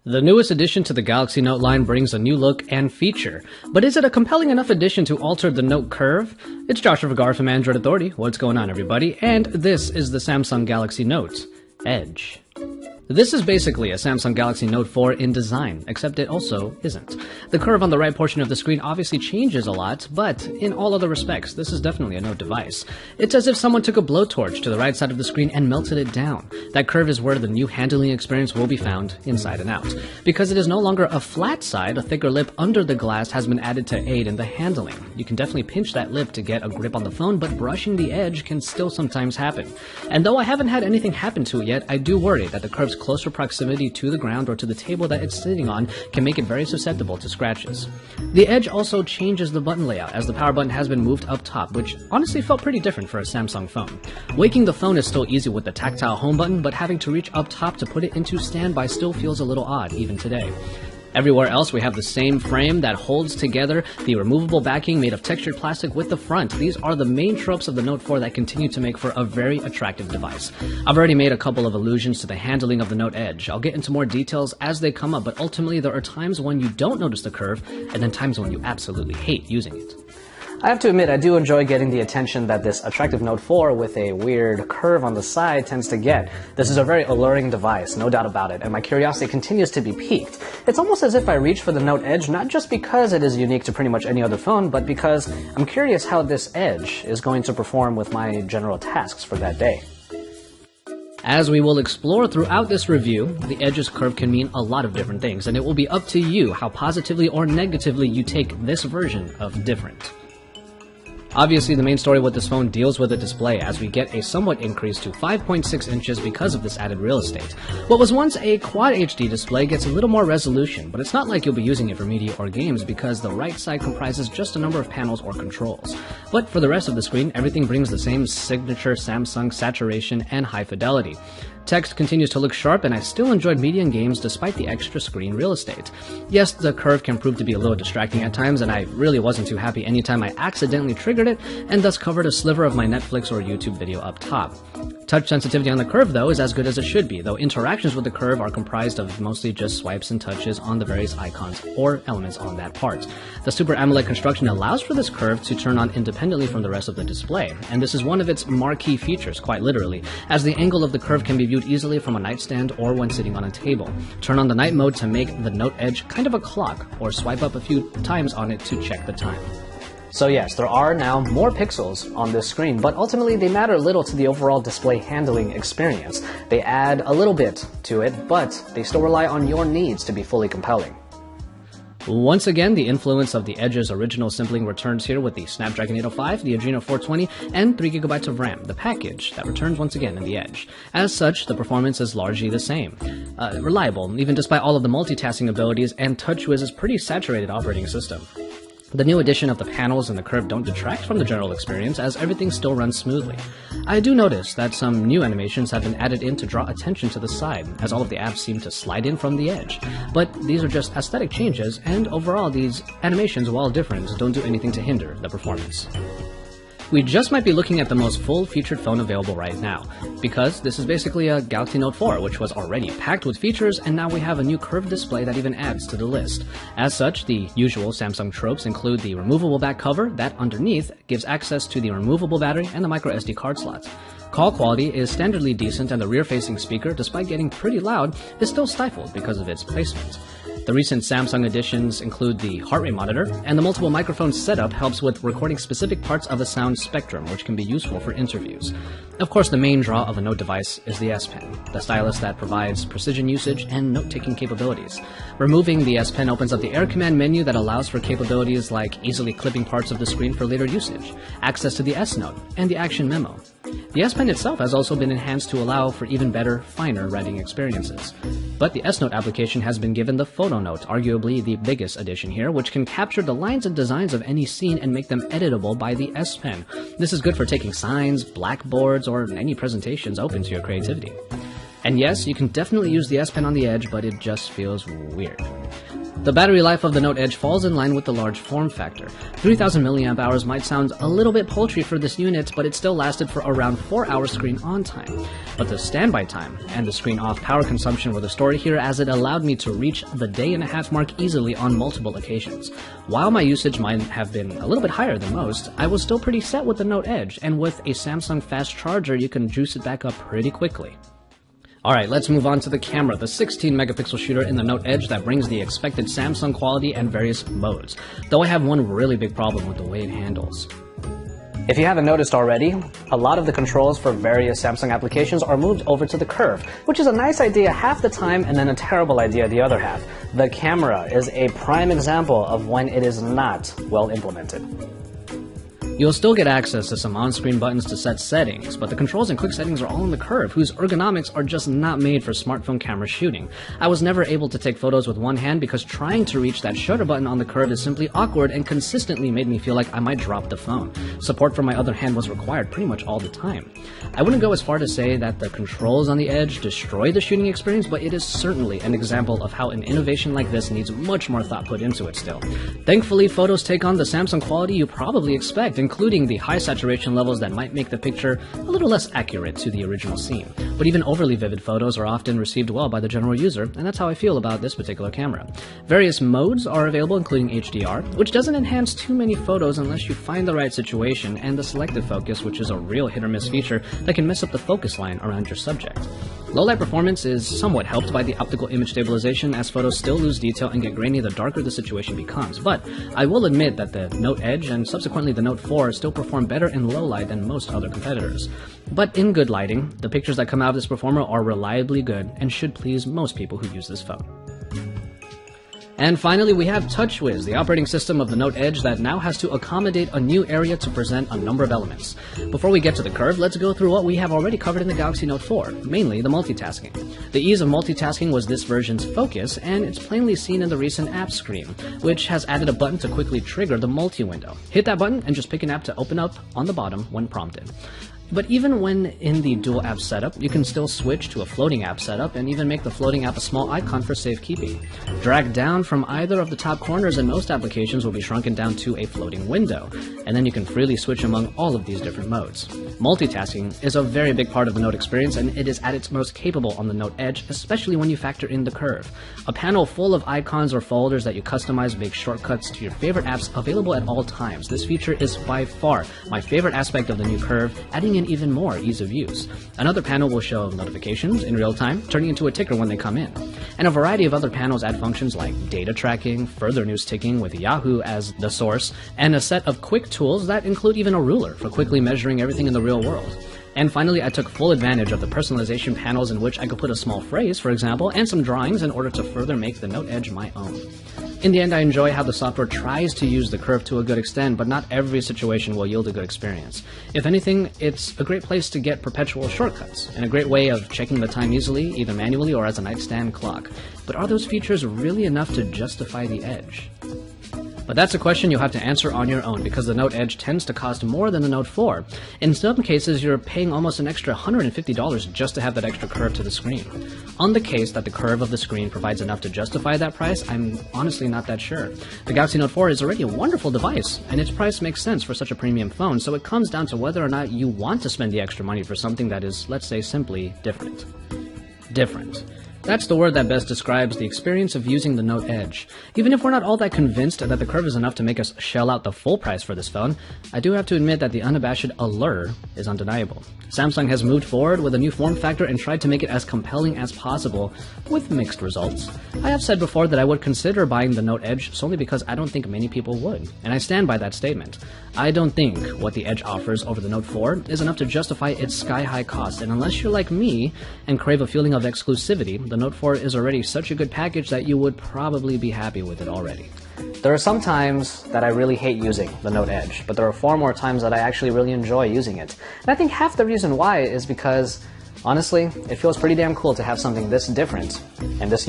The newest addition to the Galaxy Note line brings a new look and feature, but is it a compelling enough addition to alter the Note curve? It's Joshua Vergara from Android Authority. What's going on, everybody? And this is the Samsung Galaxy Note Edge. This is basically a Samsung Galaxy Note 4 in design, except it also isn't. The curve on the right portion of the screen obviously changes a lot, but in all other respects, this is definitely a Note device. It's as if someone took a blowtorch to the right side of the screen and melted it down. That curve is where the new handling experience will be found inside and out. Because it is no longer a flat side, a thicker lip under the glass has been added to aid in the handling. You can definitely pinch that lip to get a grip on the phone, but brushing the edge can still sometimes happen. And though I haven't had anything happen to it yet, I do worry that the curve's closer proximity to the ground or to the table that it's sitting on can make it very susceptible to scratches. The Edge also changes the button layout, as the power button has been moved up top, which honestly felt pretty different for a Samsung phone. Waking the phone is still easy with the tactile home button, but having to reach up top to put it into standby still feels a little odd, even today. Everywhere else, we have the same frame that holds together the removable backing made of textured plastic with the front. These are the main tropes of the Note 4 that continue to make for a very attractive device. I've already made a couple of allusions to the handling of the Note Edge. I'll get into more details as they come up, but ultimately there are times when you don't notice the curve, and then times when you absolutely hate using it. I have to admit, I do enjoy getting the attention that this attractive Note 4 with a weird curve on the side tends to get. This is a very alluring device, no doubt about it, and my curiosity continues to be piqued. It's almost as if I reach for the Note Edge not just because it is unique to pretty much any other phone, but because I'm curious how this Edge is going to perform with my general tasks for that day. As we will explore throughout this review, the Edge's curve can mean a lot of different things, and it will be up to you how positively or negatively you take this version of different. Obviously, the main story with this phone deals with the display, as we get a somewhat increase to 5.6 inches because of this added real estate. What was once a Quad HD display gets a little more resolution, but it's not like you'll be using it for media or games because the right side comprises just a number of panels or controls. But for the rest of the screen, everything brings the same signature Samsung saturation and high fidelity. Text continues to look sharp, and I still enjoyed media and games despite the extra screen real estate. Yes, the curve can prove to be a little distracting at times, and I really wasn't too happy anytime I accidentally triggered it and thus covered a sliver of my Netflix or YouTube video up top. Touch sensitivity on the curve, though, is as good as it should be, though interactions with the curve are comprised of mostly just swipes and touches on the various icons or elements on that part. The Super AMOLED construction allows for this curve to turn on independently from the rest of the display, and this is one of its marquee features, quite literally, as the angle of the curve can be viewed easily from a nightstand or when sitting on a table. Turn on the night mode to make the Note Edge kind of a clock, or swipe up a few times on it to check the time. So yes, there are now more pixels on this screen, but ultimately they matter little to the overall display handling experience. They add a little bit to it, but they still rely on your needs to be fully compelling. Once again, the influence of the Edge's original simpling returns here with the Snapdragon 805, the Adreno 420, and 3GB of RAM, the package that returns once again in the Edge. As such, the performance is largely the same. Reliable, even despite all of the multitasking abilities and TouchWiz's pretty saturated operating system. The new addition of the panels and the curve don't detract from the general experience, as everything still runs smoothly. I do notice that some new animations have been added in to draw attention to the side, as all of the apps seem to slide in from the Edge. But these are just aesthetic changes, and overall these animations, while different, don't do anything to hinder the performance. We just might be looking at the most full-featured phone available right now, because this is basically a Galaxy Note 4, which was already packed with features, and now we have a new curved display that even adds to the list. As such, the usual Samsung tropes include the removable back cover that underneath gives access to the removable battery and the microSD card slot. Call quality is standardly decent, and the rear-facing speaker, despite getting pretty loud, is still stifled because of its placement. The recent Samsung additions include the heart rate monitor, and the multiple microphone setup helps with recording specific parts of the sound spectrum, which can be useful for interviews. Of course, the main draw of a Note device is the S Pen, the stylus that provides precision usage and note-taking capabilities. Removing the S Pen opens up the Air Command menu that allows for capabilities like easily clipping parts of the screen for later usage, access to the S Note, and the Action Memo. The S Pen itself has also been enhanced to allow for even better, finer writing experiences. But the S Note application has been given the Photo Note, arguably the biggest addition here, which can capture the lines and designs of any scene and make them editable by the S Pen. This is good for taking signs, blackboards, or any presentations open to your creativity. And yes, you can definitely use the S Pen on the Edge, but it just feels weird. The battery life of the Note Edge falls in line with the large form factor. 3000 mAh might sound a little bit paltry for this unit, but it still lasted for around 4 hours screen on time. But the standby time and the screen off power consumption were the story here, as it allowed me to reach the day-and-a-half mark easily on multiple occasions. While my usage might have been a little bit higher than most, I was still pretty set with the Note Edge, and with a Samsung fast charger, you can juice it back up pretty quickly. Alright, let's move on to the camera, the 16 megapixel shooter in the Note Edge that brings the expected Samsung quality and various modes, though I have one really big problem with the way it handles. If you haven't noticed already, a lot of the controls for various Samsung applications are moved over to the curve, which is a nice idea half the time and then a terrible idea the other half. The camera is a prime example of when it is not well implemented. You'll still get access to some on-screen buttons to set settings, but the controls and quick settings are all in the curve, whose ergonomics are just not made for smartphone camera shooting. I was never able to take photos with one hand because trying to reach that shutter button on the curve is simply awkward and consistently made me feel like I might drop the phone. Support for my other hand was required pretty much all the time. I wouldn't go as far to say that the controls on the Edge destroy the shooting experience, but it is certainly an example of how an innovation like this needs much more thought put into it still. Thankfully, photos take on the Samsung quality you probably expect, including the high saturation levels that might make the picture a little less accurate to the original scene. But even overly vivid photos are often received well by the general user, and that's how I feel about this particular camera. Various modes are available, including HDR, which doesn't enhance too many photos unless you find the right situation, and the selective focus, which is a real hit-or-miss feature that can mess up the focus line around your subject. Low-light performance is somewhat helped by the optical image stabilization, as photos still lose detail and get grainy the darker the situation becomes, but I will admit that the Note Edge and subsequently the Note 4 still perform better in low light than most other competitors. But in good lighting, the pictures that come out of this performer are reliably good and should please most people who use this phone. And finally, we have TouchWiz, the operating system of the Note Edge that now has to accommodate a new area to present a number of elements. Before we get to the curve, let's go through what we have already covered in the Galaxy Note 4, mainly the multitasking. The ease of multitasking was this version's focus, and it's plainly seen in the recent app screen, which has added a button to quickly trigger the multi-window. Hit that button and just pick an app to open up on the bottom when prompted. But even when in the dual app setup, you can still switch to a floating app setup and even make the floating app a small icon for safekeeping. Drag down from either of the top corners and most applications will be shrunken down to a floating window, and then you can freely switch among all of these different modes. Multitasking is a very big part of the Note experience, and it is at its most capable on the Note Edge, especially when you factor in the curve. A panel full of icons or folders that you customize make shortcuts to your favorite apps available at all times. This feature is by far my favorite aspect of the new curve, adding in even more ease of use. Another panel will show notifications in real time, turning into a ticker when they come in. And a variety of other panels add functions like data tracking, further news ticking with Yahoo as the source, and a set of quick tools that include even a ruler for quickly measuring everything in the real world. And finally, I took full advantage of the personalization panels in which I could put a small phrase, for example, and some drawings in order to further make the Note Edge my own. In the end, I enjoy how the software tries to use the curve to a good extent, but not every situation will yield a good experience. If anything, it's a great place to get perpetual shortcuts, and a great way of checking the time easily, either manually or as a nightstand clock. But are those features really enough to justify the Edge? But that's a question you'll have to answer on your own, because the Note Edge tends to cost more than the Note 4. In some cases, you're paying almost an extra $150 just to have that extra curve to the screen. On the case that the curve of the screen provides enough to justify that price, I'm honestly not that sure. The Galaxy Note 4 is already a wonderful device, and its price makes sense for such a premium phone, so it comes down to whether or not you want to spend the extra money for something that is, let's say, simply different. Different. That's the word that best describes the experience of using the Note Edge. Even if we're not all that convinced that the curve is enough to make us shell out the full price for this phone, I do have to admit that the unabashed allure is undeniable. Samsung has moved forward with a new form factor and tried to make it as compelling as possible, with mixed results. I have said before that I would consider buying the Note Edge solely because I don't think many people would, and I stand by that statement. I don't think what the Edge offers over the Note 4 is enough to justify its sky-high cost, and unless you're like me and crave a feeling of exclusivity, the Note 4 is already such a good package that you would probably be happy with it already. There are some times that I really hate using the Note Edge, but there are far more times that I actually really enjoy using it. And I think half the reason why is because, honestly, it feels pretty damn cool to have something this different and this